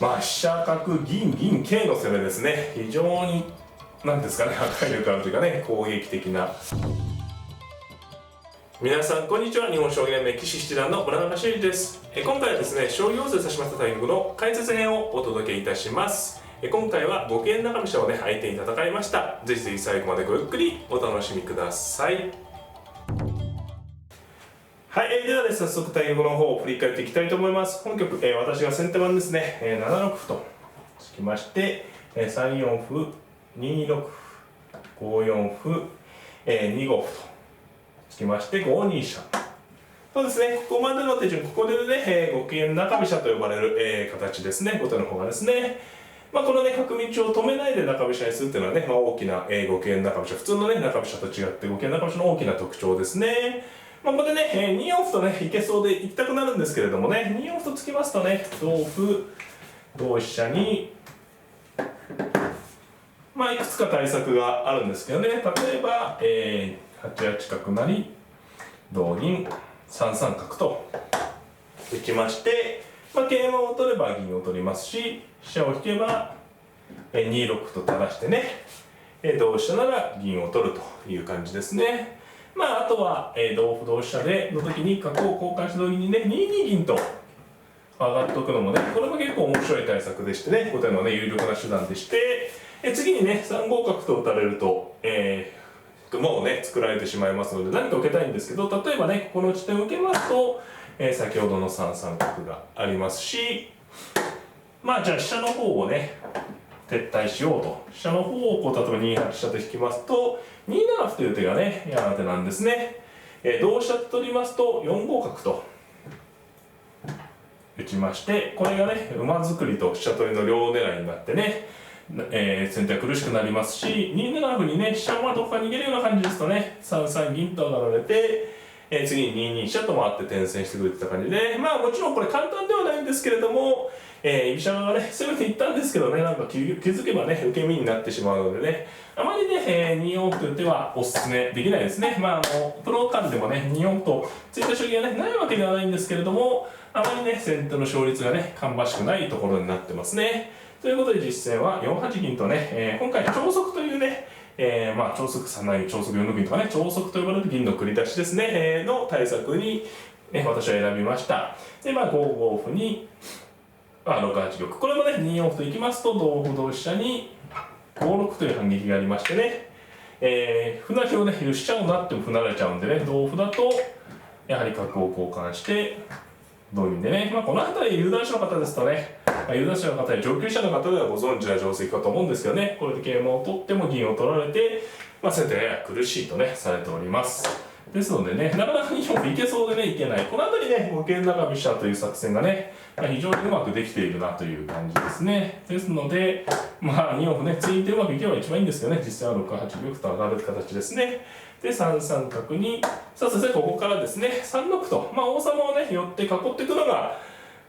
飛車角銀銀桂の攻めですね。非常に何ですかね、破壊力あるというかね、攻撃的な。皆さんこんにちは。日本将棋連盟棋士七段の村中修司です。今回はですね、将棋用語で指しましたタイミングの解説編をお届けいたします。今回は五間中飛車をね、相手に戦いました。ぜひぜひ最後までごゆっくりお楽しみください。はい、ではですね、早速対局の方を振り返っていきたいと思います。本局、私が先手番ですね、7六歩と突きまして、3四歩、2六歩、5四歩、2五歩と突きまして5二飛車。そうですね、ここまでの手順、ここでね、五間中飛車と呼ばれる、形ですね、後手の方がですね。このね、角道を止めないで中飛車にするっていうのはね、大きな、五間中飛車、普通のね、中飛車と違って五間中飛車の大きな特徴ですね。ここでね、2四歩とね、いけそうで行きたくなるんですけれどもね、2四歩と突きますとね、同歩、同飛車に、いくつか対策があるんですけどね、例えば、8八角成、同銀、3三角と打ちまして、桂馬を取れば銀を取りますし、飛車を引けば、2六歩と垂らしてね、同飛車なら銀を取るという感じですね。あとは、同歩同飛車での時に角を交換した時にね、2二銀と上がっておくのもね、これも結構面白い対策でしてね、後手のね、有力な手段でして、次にね、3五角と打たれると、もうね、作られてしまいますので、何か受けたいんですけど、例えばね、ここの地点を受けますと、先ほどの3三角がありますし、じゃあ飛車の方をね、撤退しようと。飛車の方をこう、例えば2八飛車と引きますと、2七歩という手がね、嫌な手なんですね。同飛車と取りますと、4五角と打ちまして、これがね、馬作りと飛車取りの両狙いになってね、先手は苦しくなりますし、2七歩にね、飛車をどこか逃げるような感じですとね、3三銀と上がられて、次に2二飛車と回って転戦してくるって感じで、もちろんこれ簡単ではないんですけれども、居飛車側がね、攻めていったんですけどね、なんか気づけばね、受け身になってしまうのでね、あまりね、2四歩という手はお勧めできないですね。プロ間でもね、2四歩とついた将棋がね、ないわけではないんですけれども、あまりね、先手の勝率がね、芳しくないところになってますね。ということで実戦は4八銀とね、今回超速というね、超速3七銀、超速4六銀とかね、超速と呼ばれる銀の繰り出しですね、の対策に、私は選びました。で、5五歩に、6八玉。これもね、2四歩といきますと、同歩同飛車に5六という反撃がありましてね、歩成をね、飛車を成っても歩成れちゃうんでね、同歩だと、やはり角を交換して、同銀でね、この辺り有段者の方ですとね、有段者の方や上級者の方ではご存知な定石かと思うんですけどね、これで桂馬を取っても銀を取られて、先手はやや苦しいとね、されております。ですのでね、なかなか2四歩いけそうでね、いけない。この辺りね、五間中飛車という作戦がね、非常にうまくできているなという感じですね。ですので、2四歩ね、突いてうまくいけば一番いいんですけどね、実際は6八玉と上がる形ですね。で、3三角に、そしてここからですね、3六と、王様をね、寄って囲っていくのが、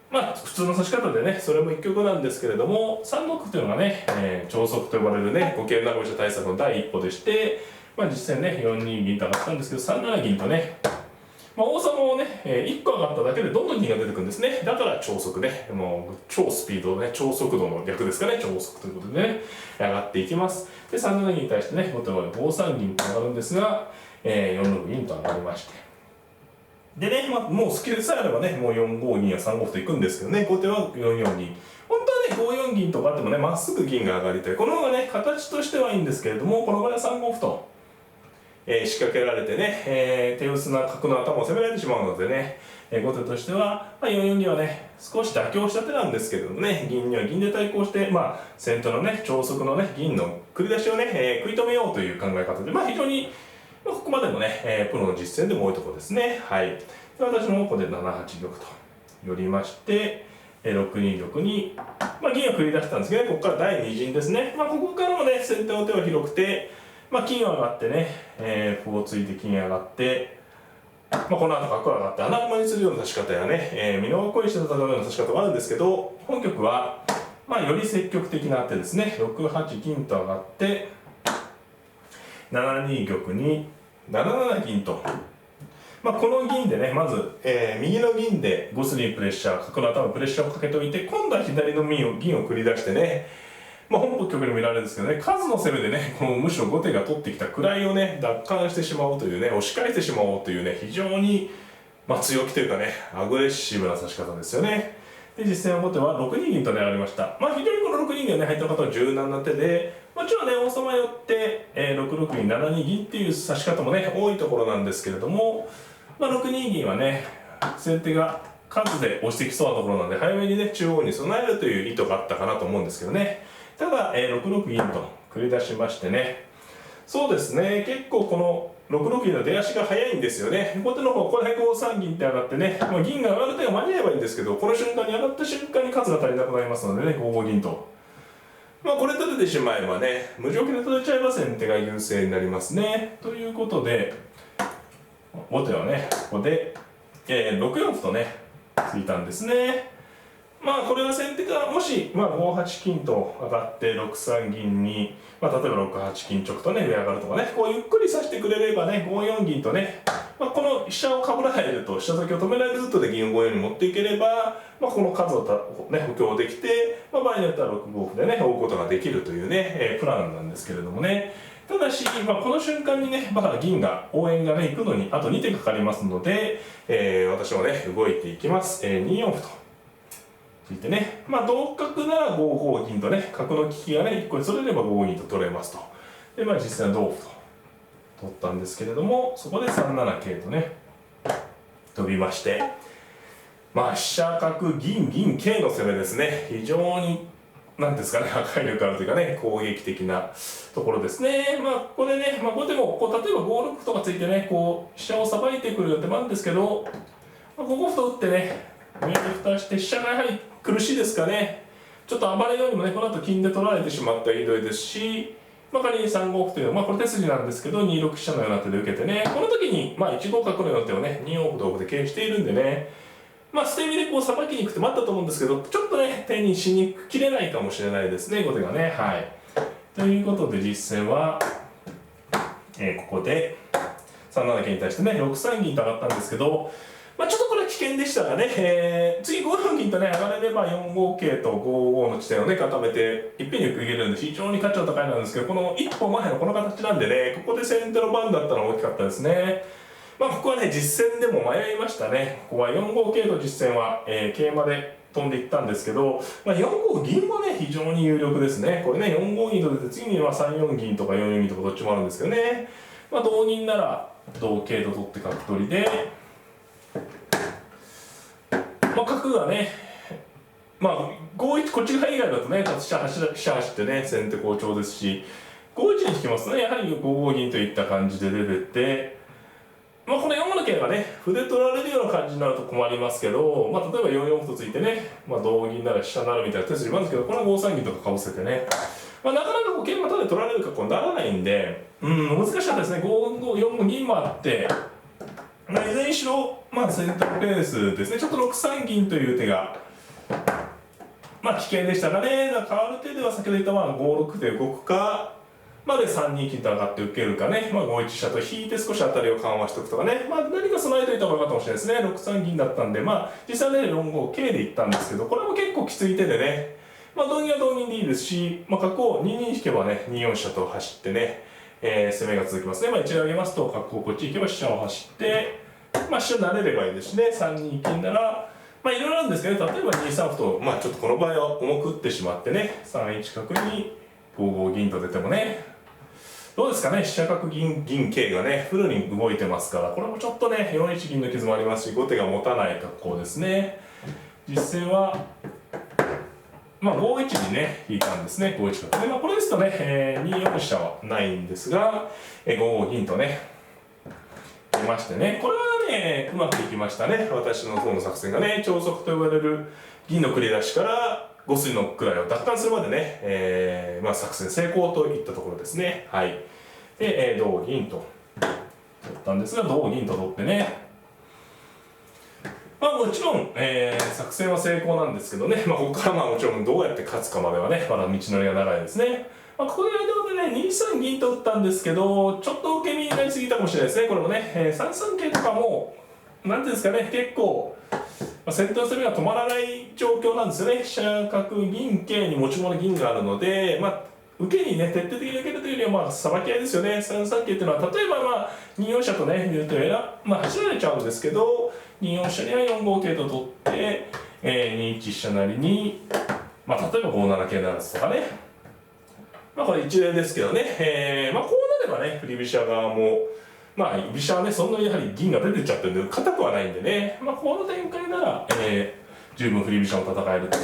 普通の指し方でね、それも一局なんですけれども、3六というのがね、超速と呼ばれるね、五間中飛車対策の第一歩でして、実際ね、4二銀と上がったんですけど、3七銀とね、王様をね、1個上がっただけでどんどん銀が出てくるんですね。だから超速ね、もう超スピードね、超速度の略ですかね、超速ということでね、上がっていきます。で、3七銀に対してね、後手は5三銀と上がるんですが、4六銀と上がりまして。でね、もうスキルさえあればね、もう4五銀や3五歩といくんですけどね、後手は4四銀。本当はね、5四銀とかあってもね、まっすぐ銀が上がりたい。この方がね、形としてはいいんですけれども、この場合は3五歩と。仕掛けられてね、手薄な角の頭を攻められてしまうのでね、後手としては、4四銀はね、少し妥協した手なんですけれどもね、銀には銀で対抗して、先手のね、超速のね、銀の繰り出しをね、食い止めようという考え方で、非常に、ここまでもね、プロの実践でも多いところですね。はい。で、私もここで7八玉と寄りまして、6二玉に、銀を繰り出したんですけどね、ここから第2陣ですね。ここからもね、先手の手は広くて、金上がってね、歩をついて金上がって、この後角上がって穴熊にするような指し方やね、美濃囲いして戦うような指し方もあるんですけど、本局は、より積極的な手ですね。6八金と上がって、7二玉に7七銀と、この銀でね、まず、右の銀で5筋にプレッシャー、角の頭にプレッシャーをかけておいて、今度は左の銀を繰り出してね、本北局にも見られるんですけどね、数の攻めでね、このむしろ後手が取ってきた位をね、奪還してしまおうというね、押し返してしまおうというね、非常に、強気というかね、アグレッシブな指し方ですよね。で、実戦は後手は6二銀とね、上がりました。非常にこの6二銀がね、入った方は柔軟な手で、もちろんね、王様寄って、6六銀、7二銀っていう指し方もね、多いところなんですけれども、6二銀はね、先手が数で押してきそうなところなんで、早めにね、中央に備えるという意図があったかなと思うんですけどね。ただ、6六銀と繰り出しましてね、そうですね、結構この6六銀の出足が早いんですよね。後手の方、ここで5三銀って上がってね、銀が上がる手が間に合えばいいんですけど、この瞬間に上がった瞬間に数が足りなくなりますのでね、5五銀と。これ取れてしまえばね、無条件で取れちゃえば先手が優勢になりますね。ということで、後手はね、ここで、6四歩とね、突いたんですね。これは先手がもし、5八金と上がって6三銀に、例えば6八金直とね、上上がるとかね、こうゆっくり指してくれればね、5四銀とね、この飛車をかぶらないでと、飛車先を止められるルートで銀を5四に持っていければ、この数をね、補強できて、場合によっては6五歩でね、追うことができるというね、プランなんですけれどもね。ただし、この瞬間にね、銀が、応援がね、行くのにあと2手かかりますので、私はね、動いていきます。2四歩と。ついてね、同角なら5五銀とね、角の利きがね、1個にそれれば5五銀と取れますと。で、実際は同歩と取ったんですけれども、そこで3七桂とね、飛びまして、飛車角銀銀桂の攻めですね。非常に、なんですかね、破壊力あるというかね、攻撃的なところですね。これね、後手も例えば5六歩とかついてね、飛車をさばいてくる予定もあるんですけど、5五歩と打ってね、上に蓋して飛車がやはり苦しいですかね。ちょっと暴れようにもね、この後金で取られてしまったらひどいですし、仮に3五歩というのは、これ手筋なんですけど、2六飛車のような手で受けてね、この時に、1五角のような手をね、2四歩同歩で形しているんでね、捨て身でさばきに行く手もあったと思うんですけど、ちょっとね、手にしにきれないかもしれないですね、後手がね。はい。ということで、実戦は、ここで、3七桂に対してね、6三銀と上がったんですけど、ちょっとこれ危険でしたがね、次5四銀とね、上がれれば4五桂と5五の地点をね、固めて、いっぺんに受け入れるんで、非常に価値は高いなんですけど、この一歩前のこの形なんでね、ここで先手の番だったのが大きかったですね。ここはね、実戦でも迷いましたね。ここは4五桂と実戦は、桂馬で飛んでいったんですけど、4五銀もね、非常に有力ですね。これね、4五銀と出て、次には3四銀とか4四銀とかどっちもあるんですけどね。同銀なら、同桂と取って角取りで、角がね、5一、こっち側以外だとね、飛車走ってね、先手好調ですし、5一に引きますとね、やはり5五銀といった感じで出てって、この4五の桂がね、歩で取られるような感じになると困りますけど、例えば4四歩とついてね、同銀なら飛車なるみたいな手筋もあるんですけど、これは5三銀とかかぶせてね、なかなか桂馬ただで取られる格好にならないんで、難しかったですね。5五、4五銀もあって、いずれにしろ、先手のペースですね。ちょっと6三銀という手が、危険でしたがね。変わる手では先ほど言った5六で動くか、で3二金と上がって受けるかね。5一飛車と引いて少し当たりを緩和しておくとかね。何か備えておいた方が良かったかもしれないですね。6三銀だったんで、実際ね、4五桂でいったんですけど、これも結構きつい手でね。同銀は同銀でいいですし、角を2二引けばね、2四飛車と走ってね、攻めが続きますね。一度上げますと、角をこっち行けば飛車を走って、飛車慣れればいいですしね。3二金なら、いろいろあるんですけど、例えば2三歩と、ちょっとこの場合は重く打ってしまってね、3一角に5五銀と出てもね、どうですかね、飛車角銀桂がね、フルに動いてますから、これもちょっとね、4一銀の傷もありますし、後手が持たない格好ですね。実戦は、5一にね、引いたんですね、5一角。で、これですとね、2四飛車はないんですが、5五銀とね、出ましてね、これはね、うまくいきましたね。私の方の作戦がね、超速と呼ばれる銀の繰り出しから5筋の位を奪還するまでね、作戦成功といったところですね。はい。で、同銀と取ったんですが、同銀と取ってね、もちろん、作戦は成功なんですけどね、ここからもちろんどうやって勝つかまではね、まだ道のりが長いですね。ここで間でね、2三銀と打ったんですけど、ちょっと受け身になりすぎたかもしれないですね、これもね。3三桂とかも、なんていうんですかね、結構、先手の攻めが止まらない状況なんですよね。飛車角銀桂に持ち物銀があるので、受けにね、徹底的に受けるというよりは、さばき合いですよね。3三桂っていうのは、例えば2四飛車とね、言うと走られちゃうんですけど、2四飛車には4五桂と取って、2一飛車成に、例えば5七桂成とかね。これ一例ですけどね。こうなればね、振り飛車側も、居飛車はね、そんなにやはり銀が出てっちゃってるんで、硬くはないんでね、この展開なら、十分振り飛車も戦えると。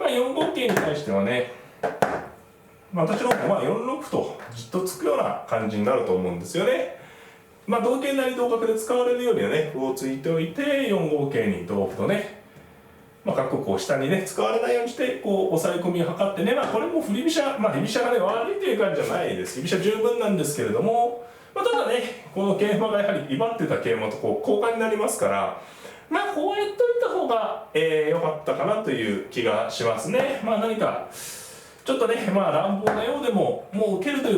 4五桂に対してはね、私の方も4六歩とじっとつくような感じになると思うんですよね。同桂成同角で使われるよりはね、歩を突いておいて、4五桂に同歩とね、角をこう下にね、使われないようにして、こう、押さえ込みを図ってね、これも振り飛車、振り飛車がね、悪いという感じじゃないです。振り飛車十分なんですけれども、ただね、この桂馬がやはり威張ってた桂馬とこう交換になりますから、こうやっといた方が、良かったかなという気がしますね。何か、ちょっとね、乱暴なようでも、もう受け切ると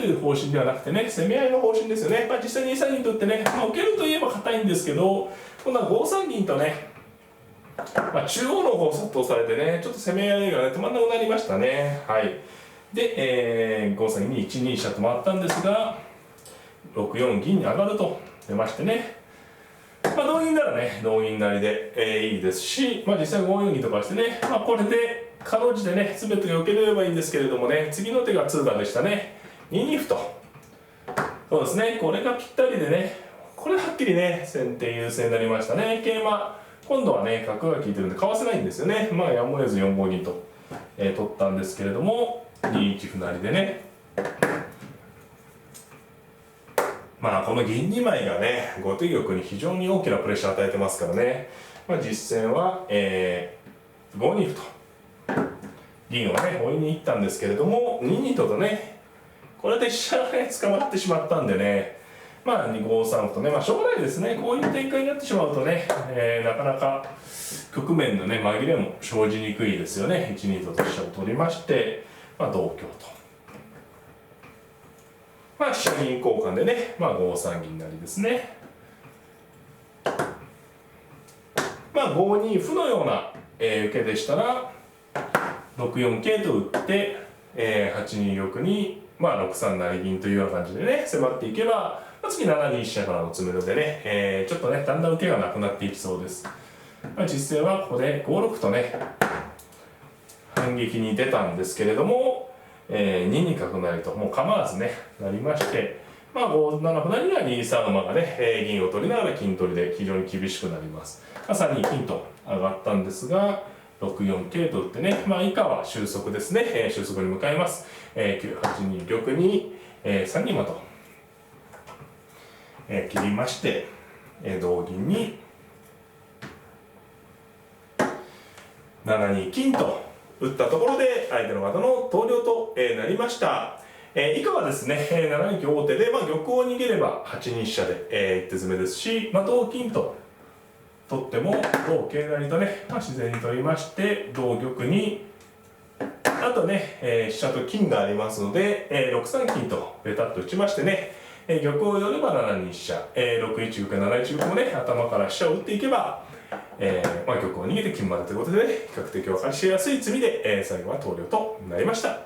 いう方針ではなくてね、攻め合いの方針ですよね。実際に2三銀とってね、受けるといえば硬いんですけど、今度は5三銀とね、中央の方を殺到されてね、ちょっと攻め合いがね、止まんなくなりましたね。はい。で、5三銀に1二飛車と回ったんですが、6四銀に上がると出ましてね。同銀ならね、同銀成で、いいですし、実際5四銀とかしてね、これで、かろうじてね、全てが受けれればいいんですけれどもね、次の手が通過でしたね。2二歩と。そうですね、これがぴったりでね、これはっきりね、先手優勢になりましたね。桂馬、今度はね、角が効いてるんで、かわせないんですよね。やむを得ず4五銀と、取ったんですけれども、2一歩成でね、この銀2枚がね、後手玉に非常に大きなプレッシャーを与えてますからね、実戦は、5二歩と、銀をね、追いに行ったんですけれども、2二ととね、これで飛車がね、捕まってしまったんでね、5三歩とね、しょうがないですね、こういう展開になってしまうとね、なかなか局面のね、紛れも生じにくいですよね。1二と飛車を取りまして、同香と。飛車銀交換でね、5三銀成ですね。5二歩のような、受けでしたら、6四桂と打って、8二玉に、6三成銀というような感じでね、迫っていけば、次7二飛車からの詰めろでね、ちょっとね、だんだん受けがなくなっていきそうです。実戦はここで5六とね、反撃に出たんですけれども、2二角成ともう構わずねなりまして、5七歩成には2三馬がね、銀を取りながら金取りで非常に厳しくなります。3二金と上がったんですが、6四桂と打ってね、以下は収束ですね、収束に向かいます。9八二玉に、3二馬と、切りまして、同銀に7二金と打ったところで相手の方の投了と、なりました。以下はですね、7二香王手で、玉を逃げれば8二飛車で、一手詰めですし、同金と取っても同桂成とね、自然に取りまして同玉にあとね、飛車と金がありますので、6三金とベタッと打ちましてね、玉を寄れば7二飛車、6一玉7一玉もね頭から飛車を打っていけば、玉を逃げて金までということで、ね、比較的分かりやすい詰みで、最後は投了となりました。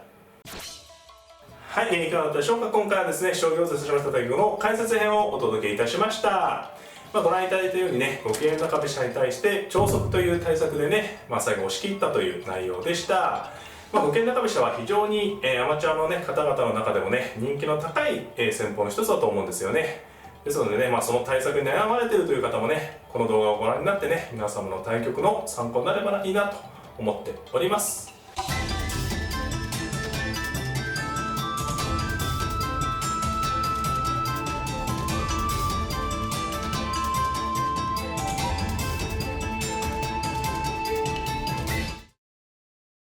はい、いかがだったでしょうか。今回はですね、将棋を指しました対局の解説編をお届けいたしました。ご覧いただいたようにね、5桂中飛車に対して超速という対策でね、最後押し切ったという内容でした。5桂中飛車は非常に、アマチュアの、ね、方々の中でもね、人気の高い、戦法の一つだと思うんですよね。ですのでね、その対策に悩まれているという方もね、この動画をご覧になってね、皆様の対局の参考になればいいなと思っております。